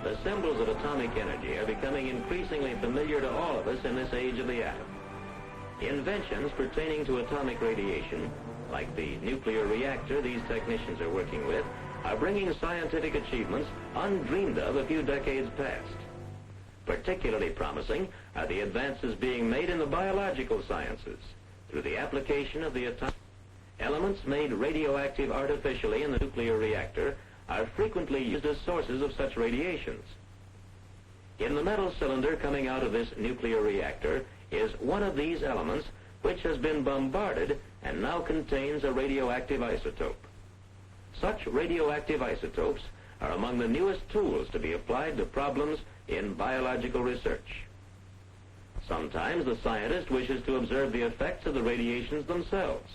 The symbols of atomic energy are becoming increasingly familiar to all of us in this age of the atom. Inventions pertaining to atomic radiation, like the nuclear reactor these technicians are working with, are bringing scientific achievements undreamed of a few decades past. Particularly promising are the advances being made in the biological sciences through the application of the atomic elements made radioactive artificially in the nuclear reactor are frequently used as sources of such radiations. In the metal cylinder coming out of this nuclear reactor is one of these elements which has been bombarded and now contains a radioactive isotope. Such radioactive isotopes are among the newest tools to be applied to problems in biological research. Sometimes the scientist wishes to observe the effects of the radiations themselves.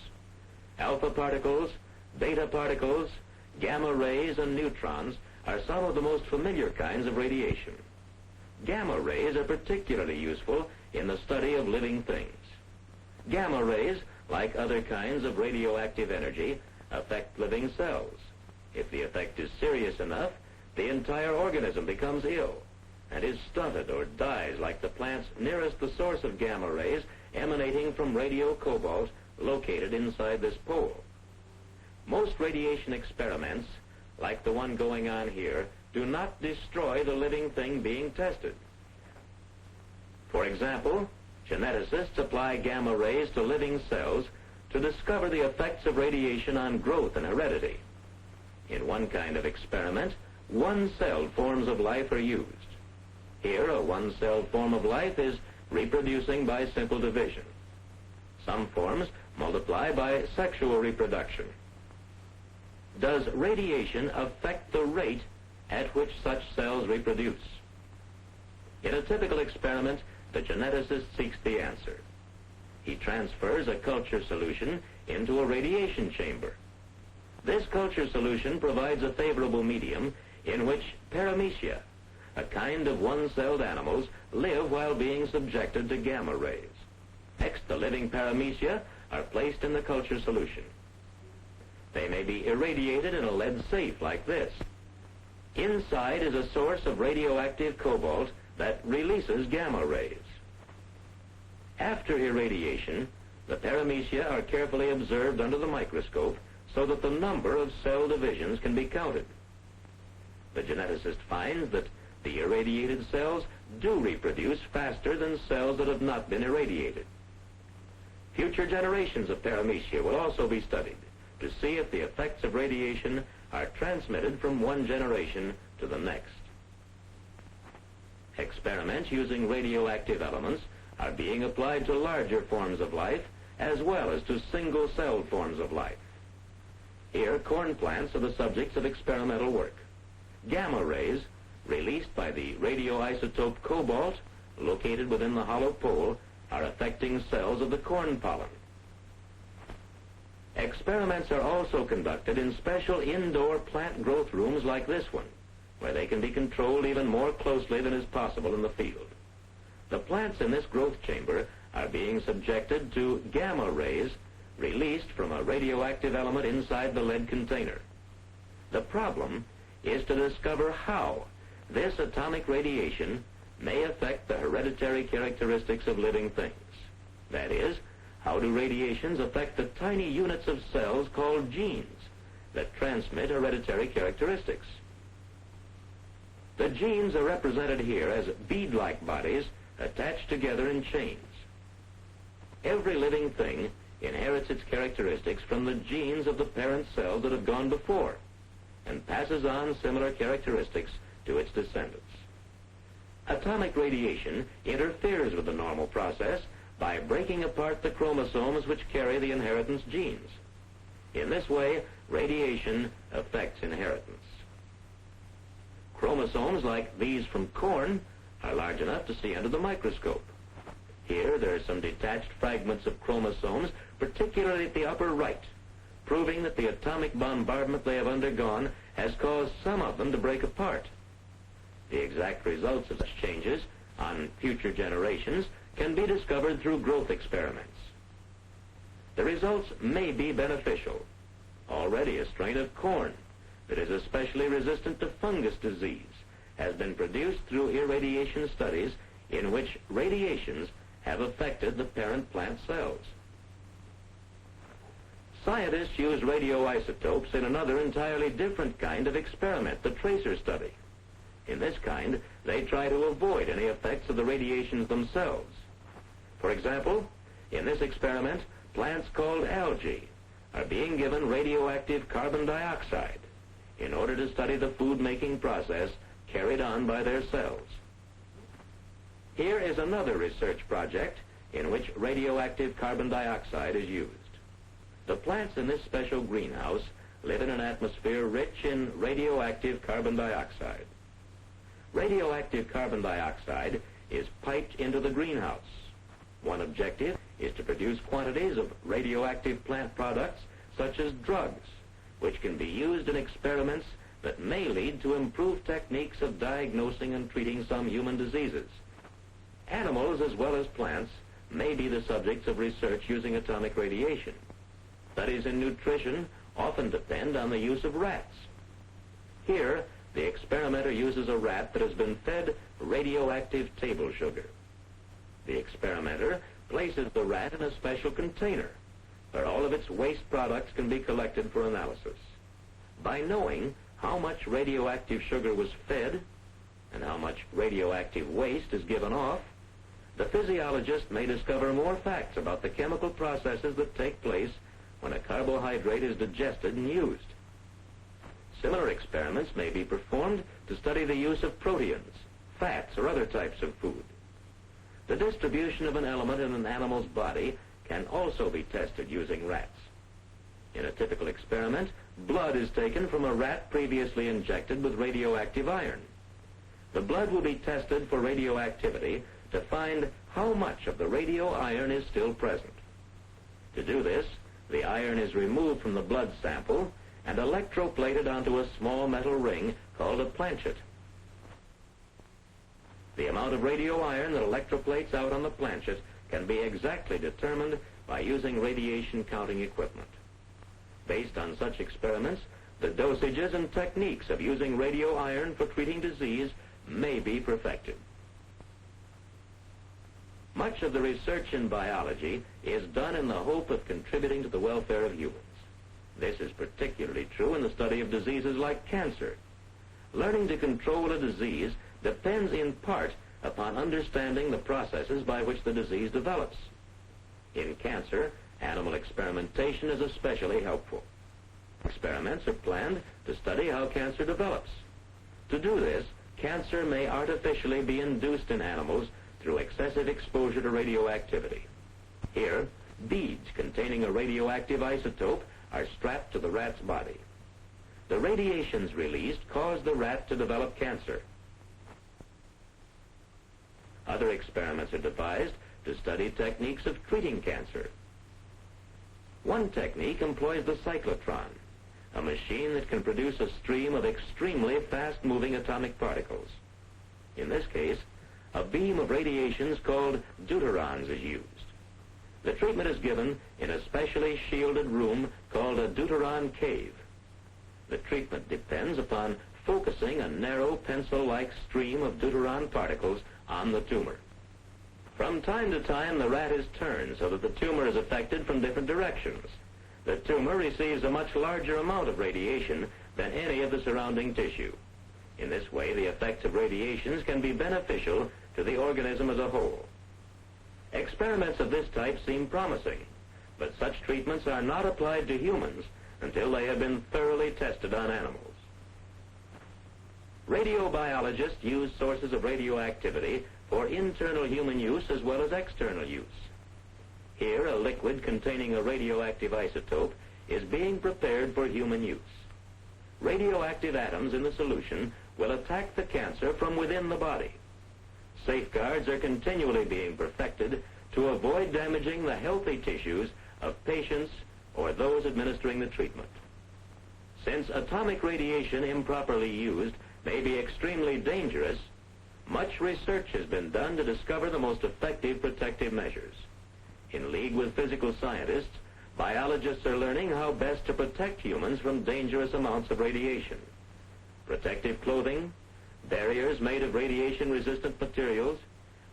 Alpha particles, beta particles, gamma rays, and neutrons are some of the most familiar kinds of radiation. Gamma rays are particularly useful in the study of living things. Gamma rays, like other kinds of radioactive energy, affect living cells. If the effect is serious enough, the entire organism becomes ill and is stunted or dies like the plants nearest the source of gamma rays emanating from radiocobalt located inside this pole. Most radiation experiments, like the one going on here, do not destroy the living thing being tested. For example, geneticists apply gamma rays to living cells to discover the effects of radiation on growth and heredity. In one kind of experiment, one-celled forms of life are used. Here, a one-celled form of life is reproducing by simple division. Some forms multiply by sexual reproduction. Does radiation affect the rate at which such cells reproduce? In a typical experiment, the geneticist seeks the answer. He transfers a culture solution into a radiation chamber. This culture solution provides a favorable medium in which paramecia, a kind of one-celled animals, live while being subjected to gamma rays. Next, the living paramecia are placed in the culture solution. They may be irradiated in a lead safe like this. Inside is a source of radioactive cobalt that releases gamma rays. After irradiation, the paramecia are carefully observed under the microscope so that the number of cell divisions can be counted. The geneticist finds that the irradiated cells do reproduce faster than cells that have not been irradiated. Future generations of paramecia will also be studied to see if the effects of radiation are transmitted from one generation to the next. Experiments using radioactive elements are being applied to larger forms of life as well as to single-celled forms of life. Here, corn plants are the subjects of experimental work. Gamma rays, released by the radioisotope cobalt, located within the hollow pole, are affecting cells of the corn pollen. Experiments are also conducted in special indoor plant growth rooms like this one, where they can be controlled even more closely than is possible in the field. The plants in this growth chamber are being subjected to gamma rays released from a radioactive element inside the lead container. The problem is to discover how this atomic radiation may affect the hereditary characteristics of living things. That is, how do radiations affect the tiny units of cells called genes that transmit hereditary characteristics? The genes are represented here as bead-like bodies attached together in chains. Every living thing inherits its characteristics from the genes of the parent cells that have gone before and passes on similar characteristics to its descendants. Atomic radiation interferes with the normal process by breaking apart the chromosomes which carry the inheritance genes. In this way, radiation affects inheritance. Chromosomes like these from corn are large enough to see under the microscope. Here, there are some detached fragments of chromosomes, particularly at the upper right, proving that the atomic bombardment they have undergone has caused some of them to break apart. The exact results of such changes on future generations can be discovered through growth experiments. The results may be beneficial. Already a strain of corn that is especially resistant to fungus disease has been produced through irradiation studies in which radiations have affected the parent plant cells. Scientists use radioisotopes in another entirely different kind of experiment, the tracer study. In this kind, they try to avoid any effects of the radiations themselves. For example, in this experiment, plants called algae are being given radioactive carbon dioxide in order to study the food-making process carried on by their cells. Here is another research project in which radioactive carbon dioxide is used. The plants in this special greenhouse live in an atmosphere rich in radioactive carbon dioxide. Radioactive carbon dioxide is piped into the greenhouse. One objective is to produce quantities of radioactive plant products such as drugs, which can be used in experiments that may lead to improved techniques of diagnosing and treating some human diseases. Animals as well as plants may be the subjects of research using atomic radiation. Studies in nutrition often depend on the use of rats. Here, the experimenter uses a rat that has been fed radioactive table sugar. The experimenter places the rat in a special container where all of its waste products can be collected for analysis. By knowing how much radioactive sugar was fed and how much radioactive waste is given off, the physiologist may discover more facts about the chemical processes that take place when a carbohydrate is digested and used. Similar experiments may be performed to study the use of proteins, fats, or other types of food. The distribution of an element in an animal's body can also be tested using rats. In a typical experiment, blood is taken from a rat previously injected with radioactive iron. The blood will be tested for radioactivity to find how much of the radio iron is still present. To do this, the iron is removed from the blood sample and electroplated onto a small metal ring called a planchet. The amount of radio iron that electroplates out on the planchet can be exactly determined by using radiation counting equipment. Based on such experiments, the dosages and techniques of using radio iron for treating disease may be perfected. Much of the research in biology is done in the hope of contributing to the welfare of humans. This is particularly true in the study of diseases like cancer. Learning to control a disease depends in part upon understanding the processes by which the disease develops. In cancer, animal experimentation is especially helpful. Experiments are planned to study how cancer develops. To do this, cancer may artificially be induced in animals through excessive exposure to radioactivity. Here, beads containing a radioactive isotope are strapped to the rat's body. The radiations released cause the rat to develop cancer. Other experiments are devised to study techniques of treating cancer. One technique employs the cyclotron, a machine that can produce a stream of extremely fast-moving atomic particles. In this case, a beam of radiations called deuterons is used. The treatment is given in a specially shielded room called a deuteron cave. The treatment depends upon focusing a narrow pencil-like stream of deuteron particles on the tumor. From time to time, the rat is turned so that the tumor is affected from different directions. The tumor receives a much larger amount of radiation than any of the surrounding tissue. In this way, the effects of radiations can be beneficial to the organism as a whole. Experiments of this type seem promising, but such treatments are not applied to humans until they have been thoroughly tested on animals. Radiobiologists use sources of radioactivity for internal human use as well as external use. Here, a liquid containing a radioactive isotope is being prepared for human use. Radioactive atoms in the solution will attack the cancer from within the body. Safeguards are continually being perfected to avoid damaging the healthy tissues of patients or those administering the treatment. Since atomic radiation improperly used may be extremely dangerous, much research has been done to discover the most effective protective measures. In league with physical scientists, biologists are learning how best to protect humans from dangerous amounts of radiation. Protective clothing, barriers made of radiation-resistant materials,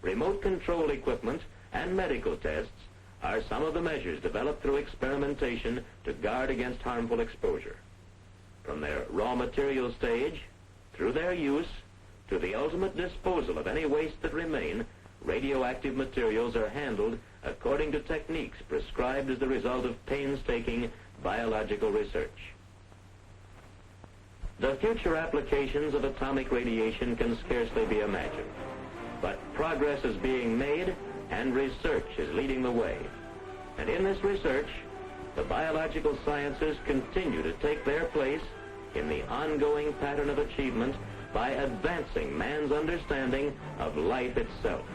remote control equipment, and medical tests are some of the measures developed through experimentation to guard against harmful exposure. From their raw material stage, through their use, to the ultimate disposal of any waste that remain, radioactive materials are handled according to techniques prescribed as the result of painstaking biological research. The future applications of atomic radiation can scarcely be imagined, but progress is being made and research is leading the way. And in this research, the biological sciences continue to take their place in the ongoing pattern of achievement by advancing man's understanding of life itself.